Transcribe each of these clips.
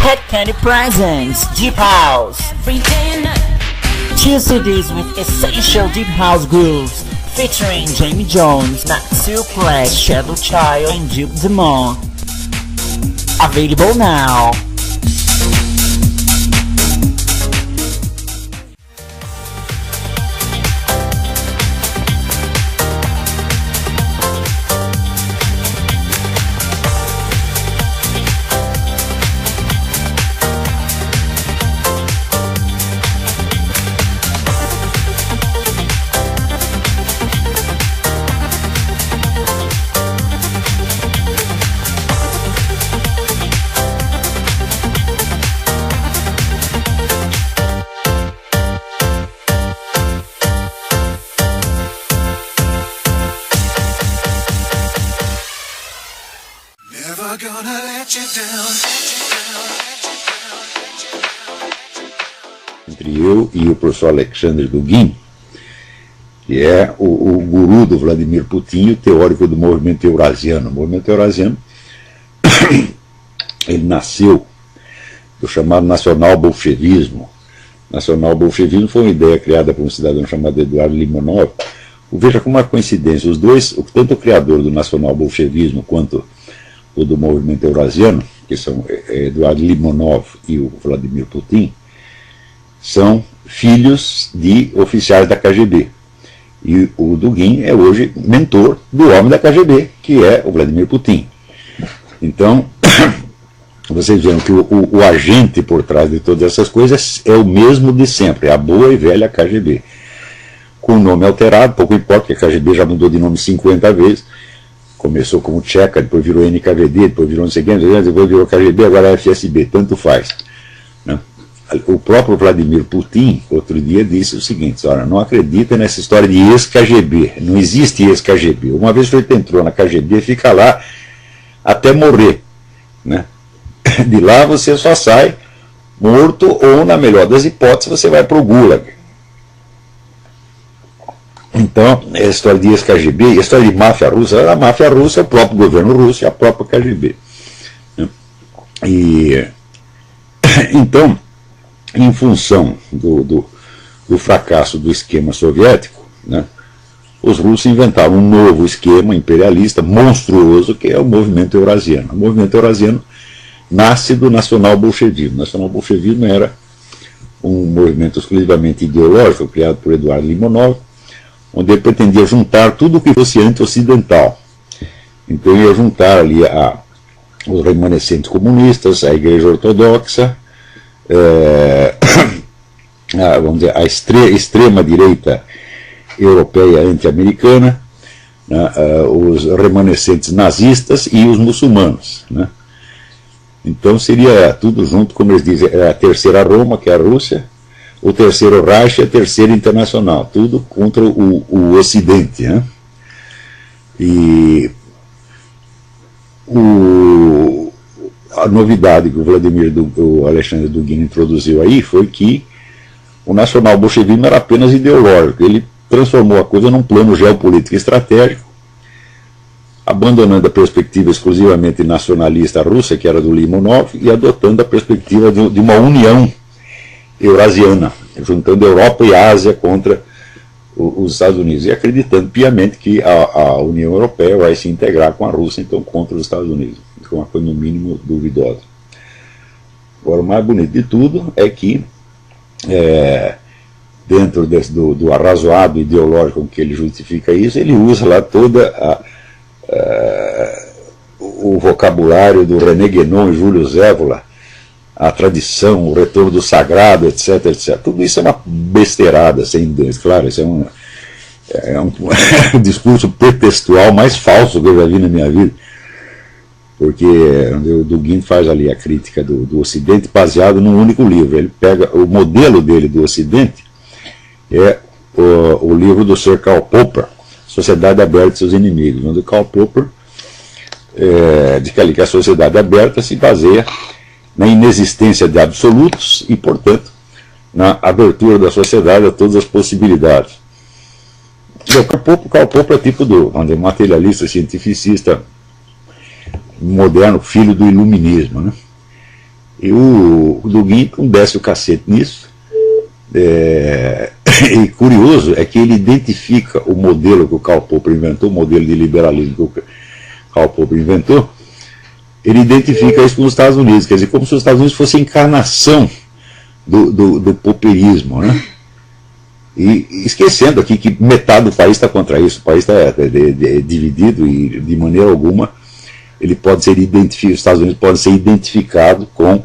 Head Candy presents Deep House. Two CDs with essential Deep House grooves, featuring Jamie Jones, Natsu Press, Shadow Child, and Duke Demon. Available now. Entre eu e o professor Alexander Dugin, que é o guru do Vladimir Putin, o teórico do movimento eurasiano. O movimento eurasiano ele nasceu do chamado nacional-bolchevismo. Nacional-bolchevismo foi uma ideia criada por um cidadão chamado Eduardo Limonov. Veja como uma coincidência, os dois, tanto o criador do nacional-bolchevismo quanto o do movimento eurasiano, que são Eduardo Limonov e o Vladimir Putin, são filhos de oficiais da KGB. E o Dugin é hoje mentor do homem da KGB, que é o Vladimir Putin. Então, vocês veem que o agente por trás de todas essas coisas é o mesmo de sempre, é a boa e velha KGB. Com o nome alterado, pouco importa, que a KGB já mudou de nome 50 vezes. Começou como Tcheca, depois virou NKVD, depois virou não sei quem, depois virou KGB, agora é FSB, tanto faz. Né? O próprio Vladimir Putin, outro dia, disse o seguinte: olha, não acredita nessa história de ex-KGB, não existe ex-KGB. Uma vez que ele entrou na KGB, fica lá até morrer. Né? De lá você só sai morto ou, na melhor das hipóteses, você vai para o Gulag. Então, a história de ex-KGB, a história de máfia russa, a máfia russa é o próprio governo russo e a própria KGB. E, então, em função do fracasso do esquema soviético, né, os russos inventaram um novo esquema imperialista monstruoso, que é o movimento eurasiano. O movimento eurasiano nasce do nacional-bolchevismo. O nacional-bolchevismo era um movimento exclusivamente ideológico, criado por Eduardo Limonov, onde ele pretendia juntar tudo o que fosse anti-ocidental. Então ele ia juntar ali os remanescentes comunistas, a Igreja Ortodoxa, vamos dizer, a extrema-direita europeia anti-americana, né, os remanescentes nazistas e os muçulmanos. Né? Então seria tudo junto, como eles dizem, a terceira Roma, que é a Rússia, o terceiro Reich e a terceira Internacional, tudo contra o Ocidente. Né? E a novidade que o Alexander Dugin introduziu aí foi que o nacional-bolchevismo era apenas ideológico. Ele transformou a coisa num plano geopolítico estratégico, abandonando a perspectiva exclusivamente nacionalista russa, que era do Limonov, e adotando a perspectiva de uma união eurasiana, juntando Europa e Ásia contra os Estados Unidos, e acreditando piamente que a União Europeia vai se integrar com a Rússia, então contra os Estados Unidos, que é uma coisa no mínimo duvidosa. Agora, o mais bonito de tudo é que, dentro do arrazoado ideológico com que ele justifica isso, ele usa lá toda o vocabulário do René Guénon e Júlio Zévola, a tradição, o retorno do sagrado, etc, etc. Tudo isso é uma besteirada, sem dúvida. Claro, isso é um discurso pretextual mais falso que eu já vi na minha vida. Porque o Dugin faz ali a crítica do Ocidente baseado num único livro. Ele pega o modelo dele do Ocidente, é o livro do Sir Karl Popper, Sociedade Aberta e seus Inimigos, onde o Karl Popper diz que a sociedade aberta se baseia na inexistência de absolutos e, portanto, na abertura da sociedade a todas as possibilidades. O Karl Popper é tipo do materialista cientificista moderno, filho do iluminismo, né? E o Dugin não desce o cacete nisso. E curioso é que ele identifica o modelo que o Karl Popper inventou, o modelo de liberalismo que o Karl Popper inventou, ele identifica isso com os Estados Unidos, quer dizer, como se os Estados Unidos fossem a encarnação do popperismo, né? E esquecendo aqui que metade do país está contra isso, o país está dividido e de maneira alguma ele pode ser identificado, os Estados Unidos podem ser identificados com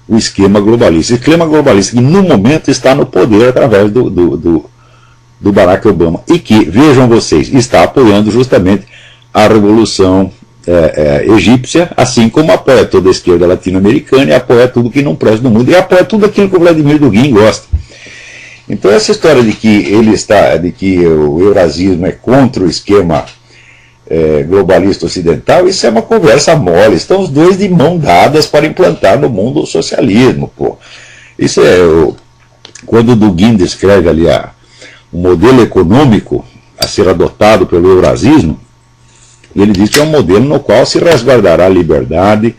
o esquema globalista. O esquema globalista que no momento está no poder através do Barack Obama e que, vejam vocês, está apoiando justamente a revolução egípcia, assim como apoia toda a esquerda latino-americana e apoia tudo que não presta no mundo e apoia tudo aquilo que o Vladimir Dugin gosta. Então essa história de que o eurasismo é contra o esquema globalista ocidental, isso é uma conversa mole. Estão os dois de mão dadas para implantar no mundo o socialismo, pô. Isso quando o Dugin descreve ali o modelo econômico a ser adotado pelo eurasismo, ele diz que é um modelo no qual se resguardará a liberdade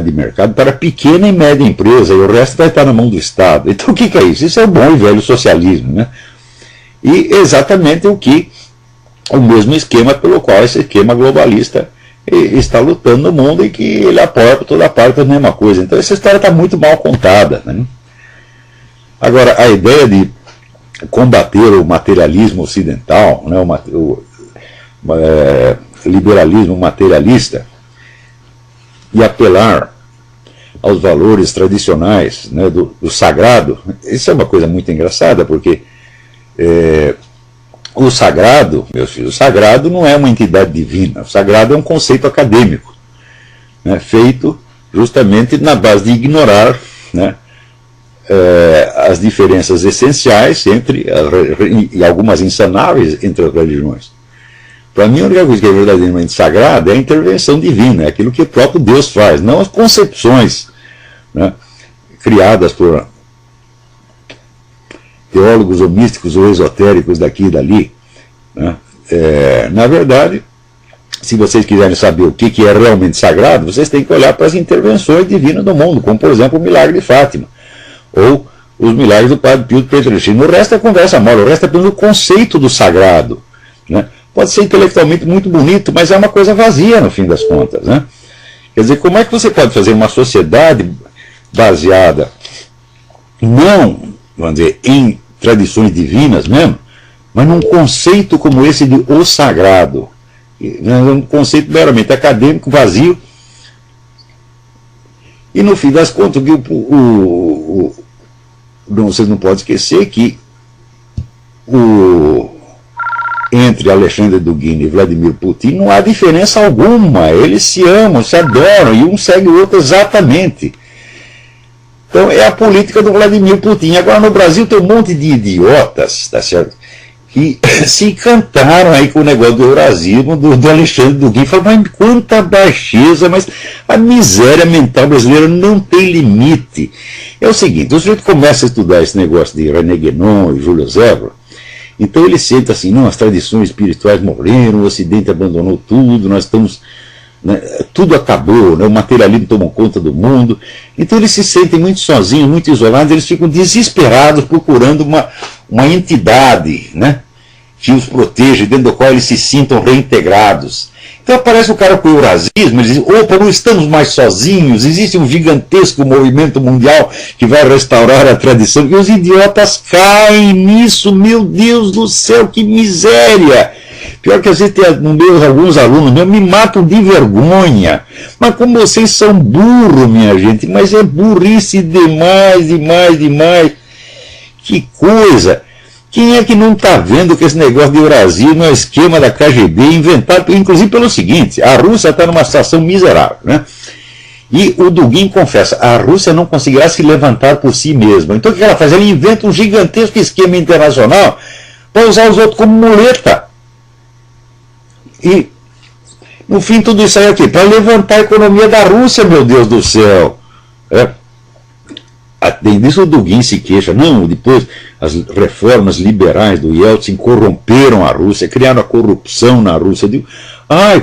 de mercado para pequena e média empresa, e o resto vai estar na mão do Estado. Então o que é isso? Isso é o bom e velho socialismo, né? E exatamente o mesmo esquema pelo qual esse esquema globalista está lutando no mundo e que ele apoia por toda parte a mesma coisa. Então essa história está muito mal contada, né? Agora, a ideia de combater o materialismo ocidental, né, o liberalismo materialista, e apelar aos valores tradicionais, né, do sagrado, isso é uma coisa muito engraçada, porque o sagrado, meus filhos, o sagrado não é uma entidade divina, o sagrado é um conceito acadêmico, né, feito justamente na base de ignorar, né, as diferenças essenciais e algumas insanáveis entre as religiões. Para mim, a única coisa que é verdadeiramente sagrada é a intervenção divina, é aquilo que o próprio Deus faz, não as concepções, né, criadas por teólogos ou místicos ou esotéricos daqui e dali, né. Na verdade, se vocês quiserem saber o que é realmente sagrado, vocês têm que olhar para as intervenções divinas do mundo, como, por exemplo, o milagre de Fátima, ou os milagres do Padre Pio de Pietrelcina. O resto é conversa mole, o resto é apenas o conceito do sagrado, né. Pode ser intelectualmente muito bonito, mas é uma coisa vazia no fim das contas, né? Quer dizer, como é que você pode fazer uma sociedade baseada não, vamos dizer, em tradições divinas mesmo, mas num conceito como esse de o sagrado, um conceito meramente acadêmico, vazio, e no fim das contas vocês não podem esquecer que entre Alexandre Dugin e Vladimir Putin não há diferença alguma, eles se amam, se adoram, e um segue o outro exatamente. Então é a política do Vladimir Putin. Agora no Brasil tem um monte de idiotas, tá certo, que se encantaram aí com o negócio do eurasismo, do Alexandre Dugin, falaram, mas quanta baixeza, mas a miséria mental brasileira não tem limite. É o seguinte, o sujeito começa a estudar esse negócio de René Guénon e Júlio Zévora, então ele sente assim, não, as tradições espirituais morreram, o Ocidente abandonou tudo, nós estamos, né, tudo acabou, né, o materialismo tomou conta do mundo. Então eles se sentem muito sozinhos, muito isolados, eles ficam desesperados procurando uma entidade, né, que os proteja, dentro do qual eles se sintam reintegrados. Então aparece o cara com o eurasismo, ele diz, opa, não estamos mais sozinhos, existe um gigantesco movimento mundial que vai restaurar a tradição, e os idiotas caem nisso, meu Deus do céu, que miséria! Pior que às vezes tem alguns alunos meus me matam de vergonha, mas como vocês são burros, minha gente, mas é burrice demais, demais, demais, que coisa! Quem é que não está vendo que esse negócio de eurasismo é o esquema da KGB inventado, inclusive pelo seguinte, a Rússia está numa situação miserável, né? E o Dugin confessa, a Rússia não conseguirá se levantar por si mesma. Então o que ela faz? Ela inventa um gigantesco esquema internacional para usar os outros como muleta. E, no fim, tudo isso aí é o quê? Para levantar a economia da Rússia, meu Deus do céu. Além disso, o Dugin se queixa, não, depois as reformas liberais do Yeltsin corromperam a Rússia, criaram a corrupção na Rússia.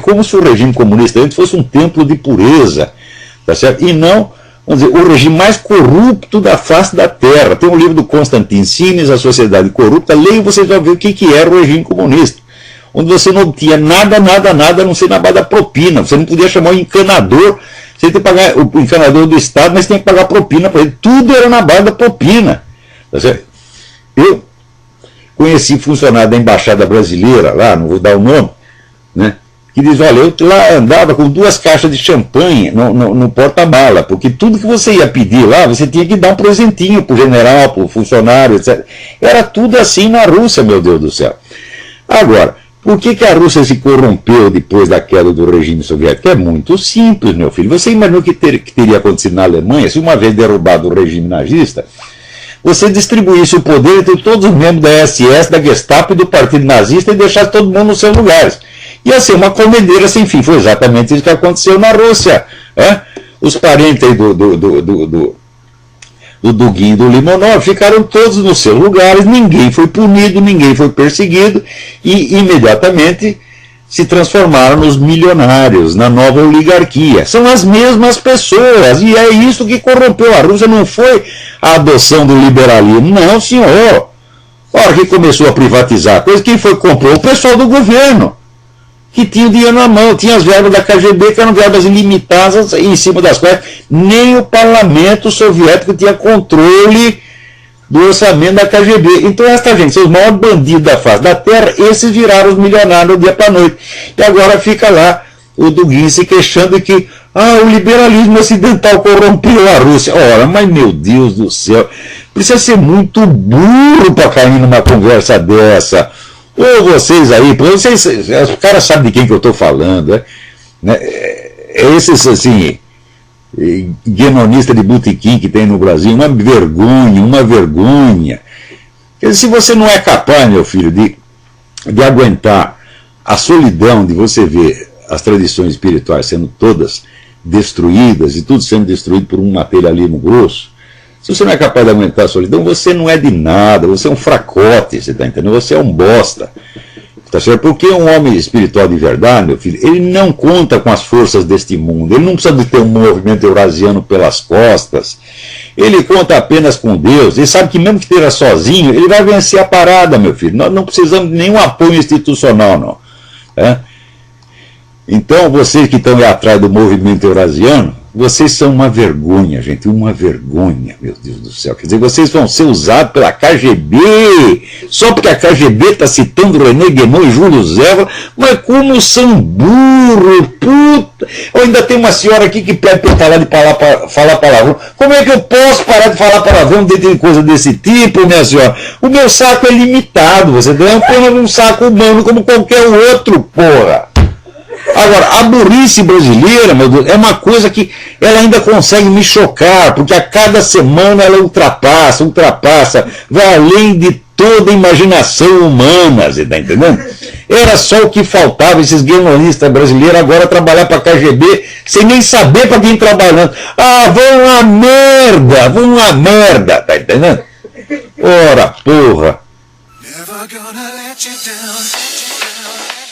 Como se o regime comunista antes fosse um templo de pureza. tá certo? E não, vamos dizer, o regime mais corrupto da face da Terra. Tem um livro do Constantin Sines, A Sociedade Corrupta, leia e você vai ver o que era o regime comunista, onde você não tinha nada, a não ser na base da propina. Você não podia chamar o encanador, você tinha que pagar o encanador do Estado, mas tinha que pagar propina para ele. Tudo era na base da propina. Tá certo? Eu conheci funcionário da Embaixada Brasileira, lá, não vou dar o nome, né, que diz, olha, eu lá andava com 2 caixas de champanhe no porta-mala, porque tudo que você ia pedir lá, você tinha que dar um presentinho pro general, pro funcionário, etc. Era tudo assim na Rússia, meu Deus do céu. Agora, por que a Rússia se corrompeu depois da queda do regime soviético? É muito simples, meu filho. Você imaginou que teria acontecido na Alemanha, se uma vez derrubado o regime nazista, você distribuísse o poder entre todos os membros da SS, da Gestapo e do Partido Nazista e deixasse todo mundo nos seus lugares. Ia ser uma comedeira sem fim. Foi exatamente isso que aconteceu na Rússia. Os parentes aí do Dugin e do Limonov ficaram todos nos seus lugares, ninguém foi punido, ninguém foi perseguido, e imediatamente se transformaram nos milionários, na nova oligarquia. São as mesmas pessoas, e é isso que corrompeu a Rússia. Não foi a adoção do liberalismo, não, senhor. A hora que começou a privatizar a coisa, quem foi que comprou? O pessoal do governo, que tinha o dinheiro na mão, tinha as verbas da KGB, que eram verbas ilimitadas, em cima das quais nem o parlamento soviético tinha controle do orçamento da KGB. Então esta gente, são os maiores bandidos da face da Terra, esses viraram os milionários do dia para a noite. E agora fica lá o Dugin se queixando que o liberalismo ocidental corrompeu a Rússia. Ora, mas meu Deus do céu, precisa ser muito burro para cair numa conversa dessa. Ou vocês aí, vocês, os caras sabem de quem que eu estou falando, né? Esses, assim, guenonistas de botequim que tem no Brasil, uma vergonha. Quer dizer, se você não é capaz, meu filho, de aguentar a solidão de você ver as tradições espirituais sendo todas destruídas e tudo sendo destruído por um materialismo grosso, se você não é capaz de aguentar a solidão, você não é de nada, você é um fracote, você está entendendo? Você é um bosta. Tá certo? Porque um homem espiritual de verdade, meu filho, ele não conta com as forças deste mundo, ele não precisa de ter um movimento eurasiano pelas costas, ele conta apenas com Deus, ele sabe que mesmo que esteja sozinho, ele vai vencer a parada, meu filho. Nós não precisamos de nenhum apoio institucional, não. Então, vocês que estão aí atrás do movimento eurasiano, vocês são uma vergonha, gente, uma vergonha, meu Deus do céu. Quer dizer, vocês vão ser usados pela KGB, só porque a KGB está citando René Guénon e Júlio Zévola, mas como são burros, puta. Eu ainda tem uma senhora aqui que pede para eu parar de falar palavrão. Como é que eu posso parar de falar palavrão dentro de coisa desse tipo, minha senhora? O meu saco é limitado, você tem apenas um saco humano como qualquer outro, porra. Agora, a burrice brasileira, meu Deus, é uma coisa que ela ainda consegue me chocar, porque a cada semana ela ultrapassa, vai além de toda a imaginação humana, você está entendendo? Era só o que faltava, esses guionistas brasileiros agora trabalhar para a KGB, sem nem saber para quem trabalhando. Vão a merda, tá entendendo? Ora, porra. Never gonna let you down.